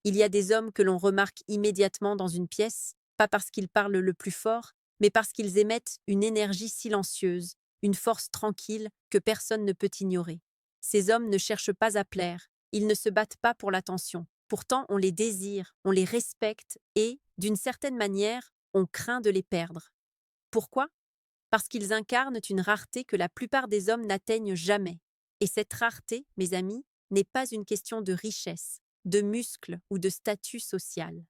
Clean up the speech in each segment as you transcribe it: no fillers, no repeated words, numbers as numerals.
Il y a des hommes que l'on remarque immédiatement dans une pièce, pas parce qu'ils parlent le plus fort, mais parce qu'ils émettent une énergie silencieuse, une force tranquille que personne ne peut ignorer. Ces hommes ne cherchent pas à plaire, ils ne se battent pas pour l'attention. Pourtant, on les désire, on les respecte et, d'une certaine manière, on craint de les perdre. Pourquoi? Parce qu'ils incarnent une rareté que la plupart des hommes n'atteignent jamais. Et cette rareté, mes amis, n'est pas une question de richesse, de muscles ou de statut social.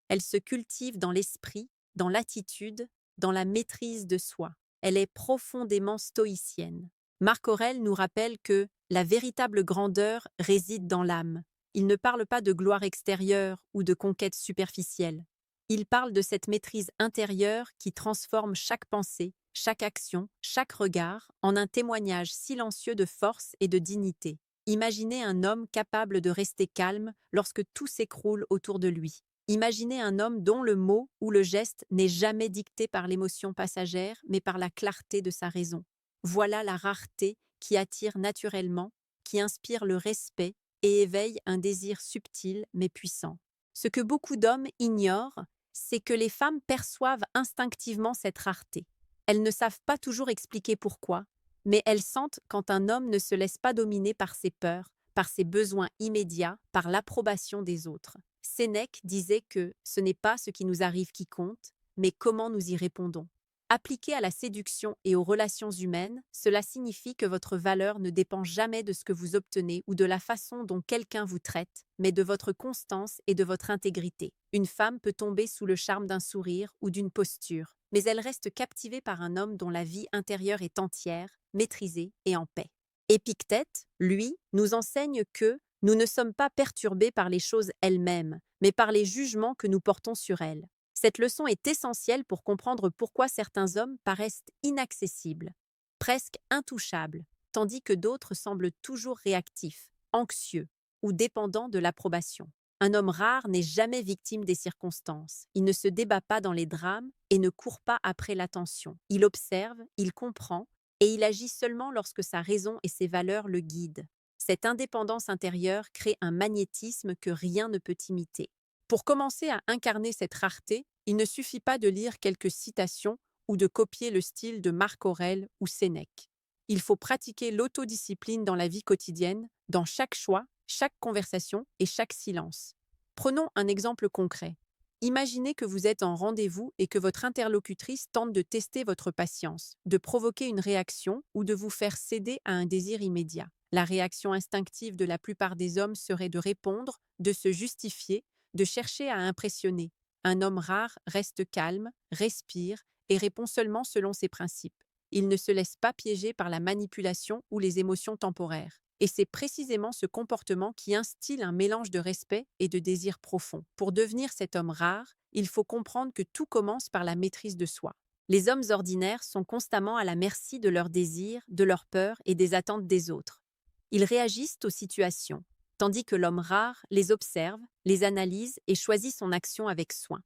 Elle se cultive dans l'esprit, dans l'attitude, dans la maîtrise de soi. Elle est profondément stoïcienne. Marc Aurèle nous rappelle que la véritable grandeur réside dans l'âme. Il ne parle pas de gloire extérieure ou de conquête superficielle. Il parle de cette maîtrise intérieure qui transforme chaque pensée, chaque action, chaque regard en un témoignage silencieux de force et de dignité. Imaginez un homme capable de rester calme lorsque tout s'écroule autour de lui. Imaginez un homme dont le mot ou le geste n'est jamais dicté par l'émotion passagère, mais par la clarté de sa raison. Voilà la rareté qui attire naturellement, qui inspire le respect et éveille un désir subtil mais puissant. Ce que beaucoup d'hommes ignorent, c'est que les femmes perçoivent instinctivement cette rareté. Elles ne savent pas toujours expliquer pourquoi, mais elles sentent quand un homme ne se laisse pas dominer par ses peurs, par ses besoins immédiats, par l'approbation des autres. Sénèque disait que ce n'est pas ce qui nous arrive qui compte, mais comment nous y répondons. Appliqué à la séduction et aux relations humaines, cela signifie que votre valeur ne dépend jamais de ce que vous obtenez ou de la façon dont quelqu'un vous traite, mais de votre constance et de votre intégrité. Une femme peut tomber sous le charme d'un sourire ou d'une posture, mais elle reste captivée par un homme dont la vie intérieure est entière, maîtrisée et en paix. Épictète, lui, nous enseigne que nous ne sommes pas perturbés par les choses elles-mêmes, mais par les jugements que nous portons sur elles. Cette leçon est essentielle pour comprendre pourquoi certains hommes paraissent inaccessibles, presque intouchables, tandis que d'autres semblent toujours réactifs, anxieux ou dépendants de l'approbation. Un homme rare n'est jamais victime des circonstances. Il ne se débat pas dans les drames et ne court pas après l'attention. Il observe, il comprend et il agit seulement lorsque sa raison et ses valeurs le guident. Cette indépendance intérieure crée un magnétisme que rien ne peut imiter. Pour commencer à incarner cette rareté, il ne suffit pas de lire quelques citations ou de copier le style de Marc Aurèle ou Sénèque. Il faut pratiquer l'autodiscipline dans la vie quotidienne, dans chaque choix, chaque conversation et chaque silence. Prenons un exemple concret. Imaginez que vous êtes en rendez-vous et que votre interlocutrice tente de tester votre patience, de provoquer une réaction ou de vous faire céder à un désir immédiat. La réaction instinctive de la plupart des hommes serait de répondre, de se justifier, de chercher à impressionner. Un homme rare reste calme, respire et répond seulement selon ses principes. Il ne se laisse pas piéger par la manipulation ou les émotions temporaires. Et c'est précisément ce comportement qui instille un mélange de respect et de désir profond. Pour devenir cet homme rare, il faut comprendre que tout commence par la maîtrise de soi. Les hommes ordinaires sont constamment à la merci de leurs désirs, de leurs peurs et des attentes des autres. Ils réagissent aux situations, tandis que l'homme rare les observe, les analyse et choisit son action avec soin.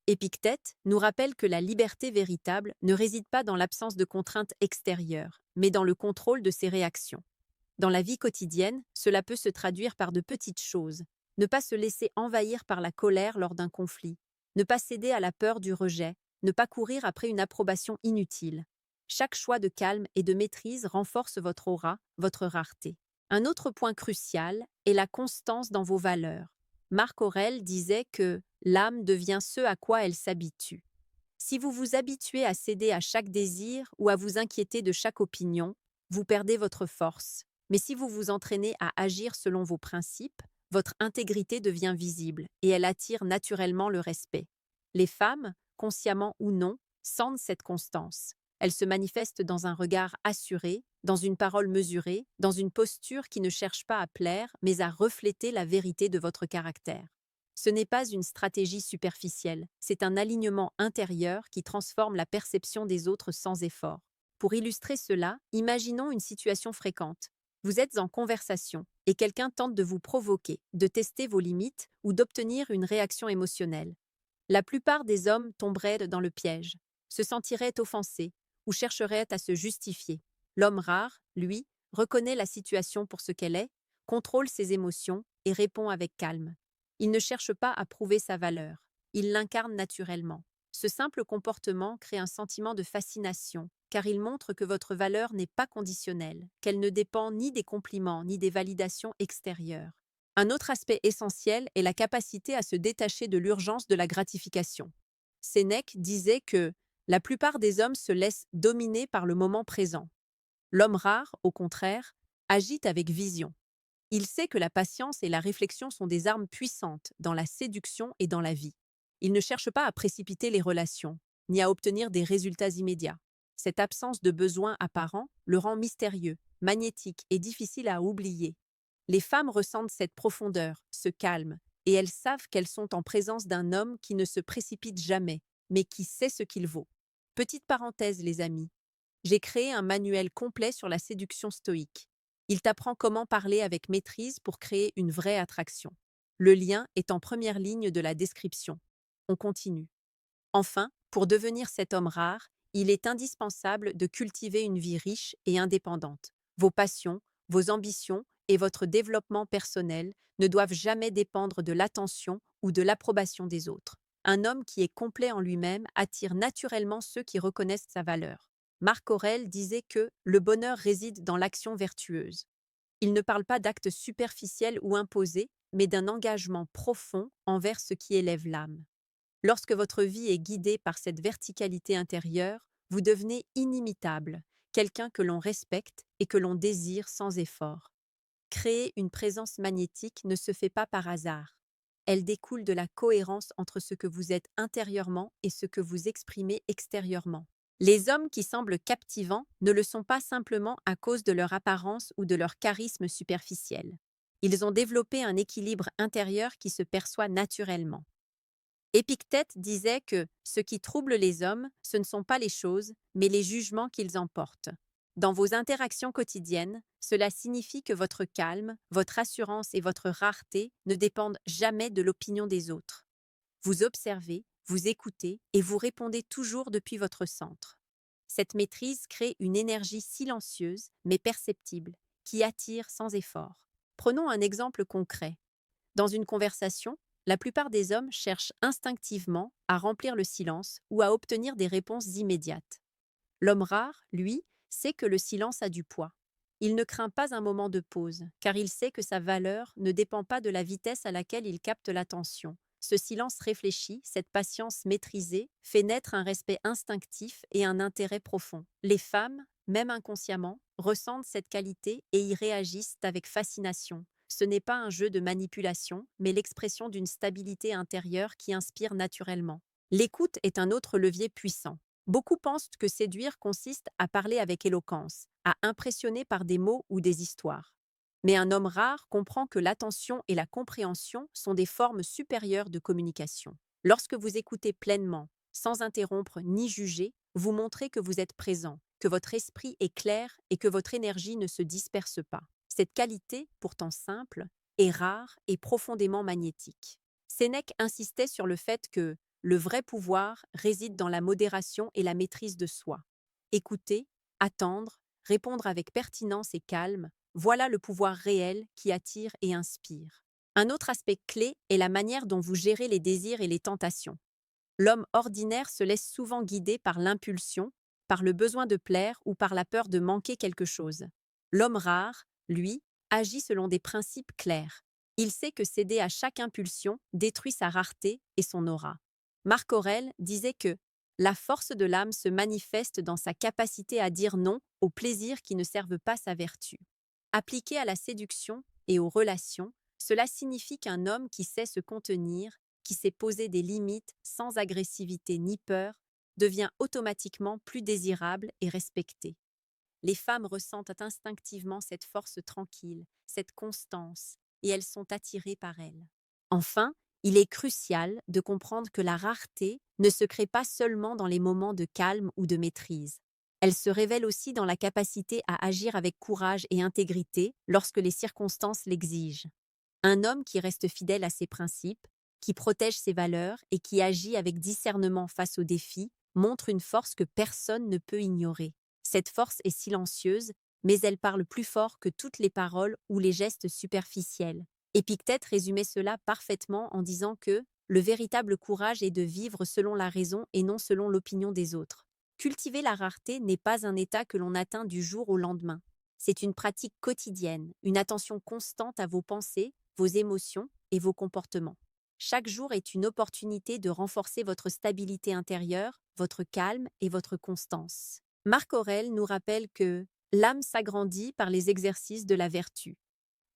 Épictète nous rappelle que la liberté véritable ne réside pas dans l'absence de contraintes extérieures, mais dans le contrôle de ses réactions. Dans la vie quotidienne, cela peut se traduire par de petites choses. Ne pas se laisser envahir par la colère lors d'un conflit, ne pas céder à la peur du rejet, ne pas courir après une approbation inutile. Chaque choix de calme et de maîtrise renforce votre aura, votre rareté. Un autre point crucial est la constance dans vos valeurs. Marc Aurèle disait que l'âme devient ce à quoi elle s'habitue. Si vous vous habituez à céder à chaque désir ou à vous inquiéter de chaque opinion, vous perdez votre force. Mais si vous vous entraînez à agir selon vos principes, votre intégrité devient visible et elle attire naturellement le respect. Les femmes, consciemment ou non, sentent cette constance. Elle se manifeste dans un regard assuré, dans une parole mesurée, dans une posture qui ne cherche pas à plaire, mais à refléter la vérité de votre caractère. Ce n'est pas une stratégie superficielle, c'est un alignement intérieur qui transforme la perception des autres sans effort. Pour illustrer cela, imaginons une situation fréquente. Vous êtes en conversation et quelqu'un tente de vous provoquer, de tester vos limites ou d'obtenir une réaction émotionnelle. La plupart des hommes tomberaient dans le piège, se sentiraient offensés ou chercheraient à se justifier. L'homme rare, lui, reconnaît la situation pour ce qu'elle est, contrôle ses émotions et répond avec calme. Il ne cherche pas à prouver sa valeur. Il l'incarne naturellement. Ce simple comportement crée un sentiment de fascination, car il montre que votre valeur n'est pas conditionnelle, qu'elle ne dépend ni des compliments ni des validations extérieures. Un autre aspect essentiel est la capacité à se détacher de l'urgence de la gratification. Sénèque disait que la plupart des hommes se laissent dominer par le moment présent. L'homme rare, au contraire, agit avec vision. Il sait que la patience et la réflexion sont des armes puissantes dans la séduction et dans la vie. Il ne cherche pas à précipiter les relations, ni à obtenir des résultats immédiats. Cette absence de besoin apparent le rend mystérieux, magnétique et difficile à oublier. Les femmes ressentent cette profondeur, ce calme, et elles savent qu'elles sont en présence d'un homme qui ne se précipite jamais, mais qui sait ce qu'il vaut. Petite parenthèse, les amis. J'ai créé un manuel complet sur la séduction stoïque. Il t'apprend comment parler avec maîtrise pour créer une vraie attraction. Le lien est en première ligne de la description. On continue. Enfin, pour devenir cet homme rare, il est indispensable de cultiver une vie riche et indépendante. Vos passions, vos ambitions et votre développement personnel ne doivent jamais dépendre de l'attention ou de l'approbation des autres. Un homme qui est complet en lui-même attire naturellement ceux qui reconnaissent sa valeur. Marc Aurèle disait que le bonheur réside dans l'action vertueuse. Il ne parle pas d'actes superficiels ou imposés, mais d'un engagement profond envers ce qui élève l'âme. Lorsque votre vie est guidée par cette verticalité intérieure, vous devenez inimitable, quelqu'un que l'on respecte et que l'on désire sans effort. Créer une présence magnétique ne se fait pas par hasard. Elle découle de la cohérence entre ce que vous êtes intérieurement et ce que vous exprimez extérieurement. Les hommes qui semblent captivants ne le sont pas simplement à cause de leur apparence ou de leur charisme superficiel. Ils ont développé un équilibre intérieur qui se perçoit naturellement. Épictète disait que ce qui trouble les hommes, ce ne sont pas les choses, mais les jugements qu'ils en portent. Dans vos interactions quotidiennes, cela signifie que votre calme, votre assurance et votre rareté ne dépendent jamais de l'opinion des autres. Vous observez, vous écoutez et vous répondez toujours depuis votre centre. Cette maîtrise crée une énergie silencieuse mais perceptible, qui attire sans effort. Prenons un exemple concret. Dans une conversation, la plupart des hommes cherchent instinctivement à remplir le silence ou à obtenir des réponses immédiates. L'homme rare, lui, sait que le silence a du poids. Il ne craint pas un moment de pause, car il sait que sa valeur ne dépend pas de la vitesse à laquelle il capte l'attention. Ce silence réfléchi, cette patience maîtrisée, fait naître un respect instinctif et un intérêt profond. Les femmes, même inconsciemment, ressentent cette qualité et y réagissent avec fascination. Ce n'est pas un jeu de manipulation, mais l'expression d'une stabilité intérieure qui inspire naturellement. L'écoute est un autre levier puissant. Beaucoup pensent que séduire consiste à parler avec éloquence, à impressionner par des mots ou des histoires. Mais un homme rare comprend que l'attention et la compréhension sont des formes supérieures de communication. Lorsque vous écoutez pleinement, sans interrompre ni juger, vous montrez que vous êtes présent, que votre esprit est clair et que votre énergie ne se disperse pas. Cette qualité, pourtant simple, est rare et profondément magnétique. Sénèque insistait sur le fait que le vrai pouvoir réside dans la modération et la maîtrise de soi. Écouter, attendre, répondre avec pertinence et calme, voilà le pouvoir réel qui attire et inspire. Un autre aspect clé est la manière dont vous gérez les désirs et les tentations. L'homme ordinaire se laisse souvent guider par l'impulsion, par le besoin de plaire ou par la peur de manquer quelque chose. L'homme rare, lui, agit selon des principes clairs. Il sait que céder à chaque impulsion détruit sa rareté et son aura. Marc Aurèle disait que la force de l'âme se manifeste dans sa capacité à dire non aux plaisirs qui ne servent pas sa vertu. Appliqué à la séduction et aux relations, cela signifie qu'un homme qui sait se contenir, qui sait poser des limites sans agressivité ni peur, devient automatiquement plus désirable et respecté. Les femmes ressentent instinctivement cette force tranquille, cette constance, et elles sont attirées par elle. Enfin, il est crucial de comprendre que la rareté ne se crée pas seulement dans les moments de calme ou de maîtrise. Elle se révèle aussi dans la capacité à agir avec courage et intégrité lorsque les circonstances l'exigent. Un homme qui reste fidèle à ses principes, qui protège ses valeurs et qui agit avec discernement face aux défis, montre une force que personne ne peut ignorer. Cette force est silencieuse, mais elle parle plus fort que toutes les paroles ou les gestes superficiels. Épictète résumait cela parfaitement en disant que le véritable courage est de vivre selon la raison et non selon l'opinion des autres. Cultiver la rareté n'est pas un état que l'on atteint du jour au lendemain. C'est une pratique quotidienne, une attention constante à vos pensées, vos émotions et vos comportements. Chaque jour est une opportunité de renforcer votre stabilité intérieure, votre calme et votre constance. Marc Aurèle nous rappelle que l'âme s'agrandit par les exercices de la vertu.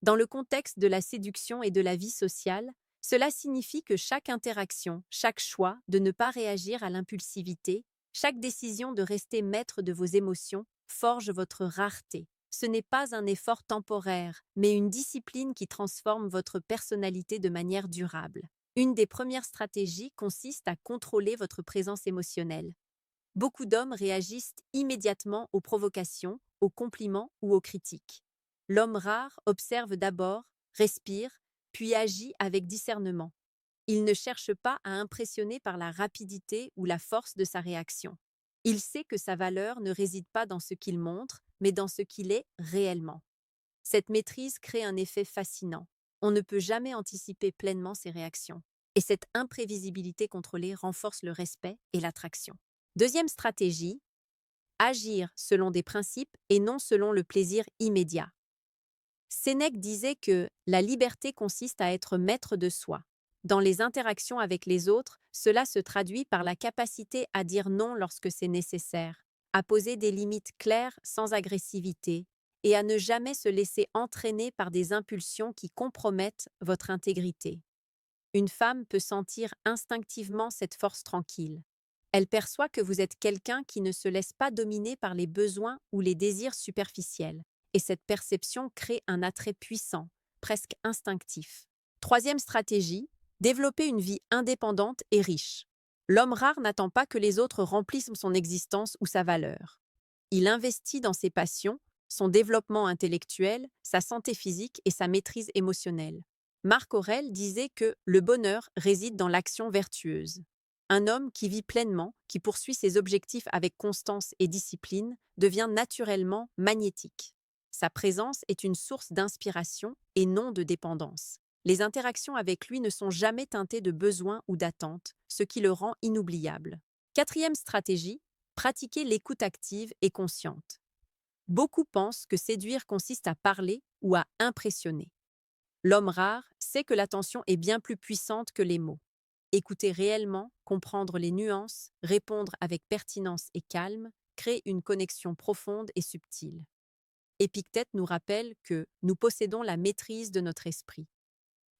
Dans le contexte de la séduction et de la vie sociale, cela signifie que chaque interaction, chaque choix de ne pas réagir à l'impulsivité, chaque décision de rester maître de vos émotions forge votre rareté. Ce n'est pas un effort temporaire, mais une discipline qui transforme votre personnalité de manière durable. Une des premières stratégies consiste à contrôler votre présence émotionnelle. Beaucoup d'hommes réagissent immédiatement aux provocations, aux compliments ou aux critiques. L'homme rare observe d'abord, respire, puis agit avec discernement. Il ne cherche pas à impressionner par la rapidité ou la force de sa réaction. Il sait que sa valeur ne réside pas dans ce qu'il montre, mais dans ce qu'il est réellement. Cette maîtrise crée un effet fascinant. On ne peut jamais anticiper pleinement ses réactions. Et cette imprévisibilité contrôlée renforce le respect et l'attraction. Deuxième stratégie, agir selon des principes et non selon le plaisir immédiat. Sénèque disait que la liberté consiste à être maître de soi. Dans les interactions avec les autres, cela se traduit par la capacité à dire non lorsque c'est nécessaire, à poser des limites claires sans agressivité et à ne jamais se laisser entraîner par des impulsions qui compromettent votre intégrité. Une femme peut sentir instinctivement cette force tranquille. Elle perçoit que vous êtes quelqu'un qui ne se laisse pas dominer par les besoins ou les désirs superficiels. Et cette perception crée un attrait puissant, presque instinctif. Troisième stratégie, développer une vie indépendante et riche. L'homme rare n'attend pas que les autres remplissent son existence ou sa valeur. Il investit dans ses passions, son développement intellectuel, sa santé physique et sa maîtrise émotionnelle. Marc Aurèle disait que le bonheur réside dans l'action vertueuse. Un homme qui vit pleinement, qui poursuit ses objectifs avec constance et discipline, devient naturellement magnétique. Sa présence est une source d'inspiration et non de dépendance. Les interactions avec lui ne sont jamais teintées de besoins ou d'attentes, ce qui le rend inoubliable. Quatrième stratégie, pratiquer l'écoute active et consciente. Beaucoup pensent que séduire consiste à parler ou à impressionner. L'homme rare sait que l'attention est bien plus puissante que les mots. Écouter réellement, comprendre les nuances, répondre avec pertinence et calme, crée une connexion profonde et subtile. Épictète nous rappelle que nous possédons la maîtrise de notre esprit.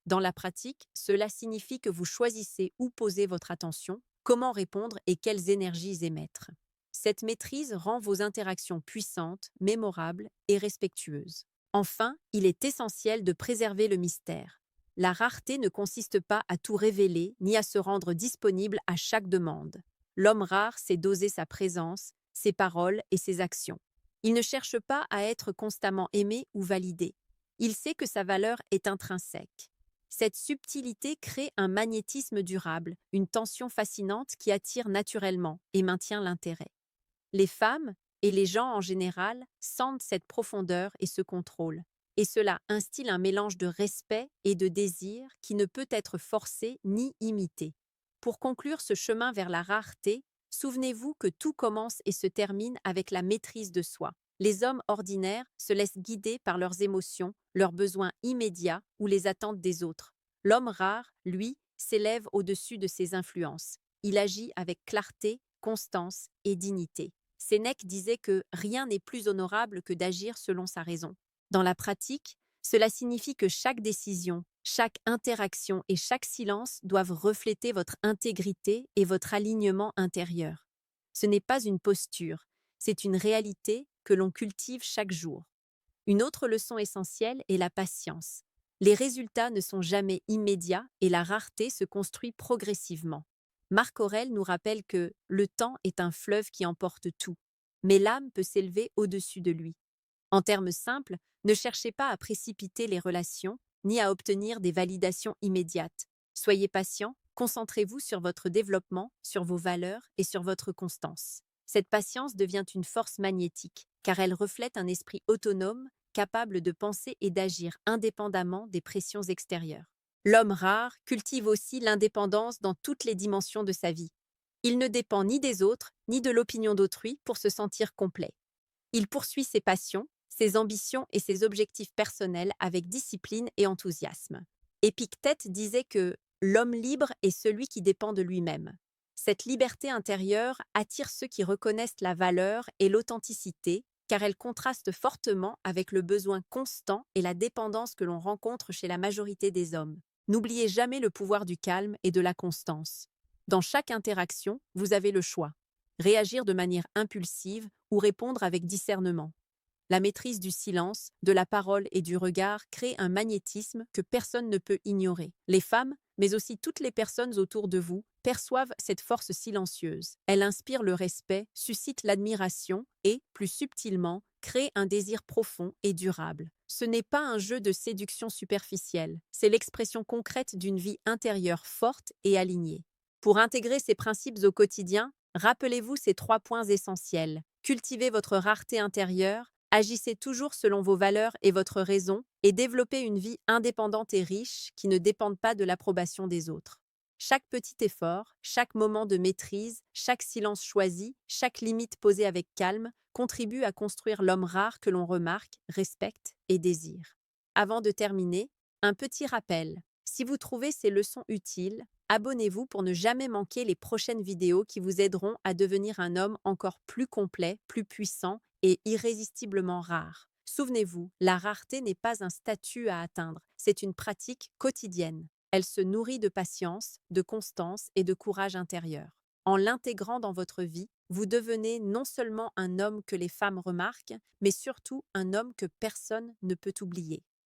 Dans la pratique, cela signifie que vous choisissez où poser votre attention, comment répondre et quelles énergies émettre. Cette maîtrise rend vos interactions puissantes, mémorables et respectueuses. Enfin, il est essentiel de préserver le mystère. La rareté ne consiste pas à tout révéler ni à se rendre disponible à chaque demande. L'homme rare sait doser sa présence, ses paroles et ses actions. Il ne cherche pas à être constamment aimé ou validé. Il sait que sa valeur est intrinsèque. Cette subtilité crée un magnétisme durable, une tension fascinante qui attire naturellement et maintient l'intérêt. Les femmes, et les gens en général, sentent cette profondeur et ce contrôle. Et cela instille un mélange de respect et de désir qui ne peut être forcé ni imité. Pour conclure ce chemin vers la rareté, souvenez-vous que tout commence et se termine avec la maîtrise de soi. Les hommes ordinaires se laissent guider par leurs émotions, leurs besoins immédiats ou les attentes des autres. L'homme rare, lui, s'élève au-dessus de ces influences. Il agit avec clarté, constance et dignité. Sénèque disait que rien n'est plus honorable que d'agir selon sa raison. Dans la pratique, cela signifie que chaque décision, chaque interaction et chaque silence doivent refléter votre intégrité et votre alignement intérieur. Ce n'est pas une posture, c'est une réalité que l'on cultive chaque jour. Une autre leçon essentielle est la patience. Les résultats ne sont jamais immédiats et la rareté se construit progressivement. Marc Aurèle nous rappelle que le temps est un fleuve qui emporte tout, mais l'âme peut s'élever au-dessus de lui. En termes simples, ne cherchez pas à précipiter les relations, ni à obtenir des validations immédiates. Soyez patient, concentrez-vous sur votre développement, sur vos valeurs et sur votre constance. Cette patience devient une force magnétique, car elle reflète un esprit autonome capable de penser et d'agir indépendamment des pressions extérieures. L'homme rare cultive aussi l'indépendance dans toutes les dimensions de sa vie. Il ne dépend ni des autres, ni de l'opinion d'autrui pour se sentir complet. Il poursuit ses passions, ses ambitions et ses objectifs personnels avec discipline et enthousiasme. Épictète disait que l'homme libre est celui qui dépend de lui-même. Cette liberté intérieure attire ceux qui reconnaissent la valeur et l'authenticité, car elle contraste fortement avec le besoin constant et la dépendance que l'on rencontre chez la majorité des hommes. N'oubliez jamais le pouvoir du calme et de la constance. Dans chaque interaction, vous avez le choix. Réagir de manière impulsive ou répondre avec discernement. La maîtrise du silence, de la parole et du regard crée un magnétisme que personne ne peut ignorer. Les femmes, mais aussi toutes les personnes autour de vous, perçoivent cette force silencieuse. Elle inspire le respect, suscite l'admiration et, plus subtilement, crée un désir profond et durable. Ce n'est pas un jeu de séduction superficielle, c'est l'expression concrète d'une vie intérieure forte et alignée. Pour intégrer ces principes au quotidien, rappelez-vous ces 3 points essentiels. Cultivez votre rareté intérieure, agissez toujours selon vos valeurs et votre raison, et développez une vie indépendante et riche qui ne dépende pas de l'approbation des autres. Chaque petit effort, chaque moment de maîtrise, chaque silence choisi, chaque limite posée avec calme contribue à construire l'homme rare que l'on remarque, respecte et désire. Avant de terminer, un petit rappel. Si vous trouvez ces leçons utiles, abonnez-vous pour ne jamais manquer les prochaines vidéos qui vous aideront à devenir un homme encore plus complet, plus puissant et irrésistiblement rare. Souvenez-vous, la rareté n'est pas un statut à atteindre, c'est une pratique quotidienne. Elle se nourrit de patience, de constance et de courage intérieur. En l'intégrant dans votre vie, vous devenez non seulement un homme que les femmes remarquent, mais surtout un homme que personne ne peut oublier.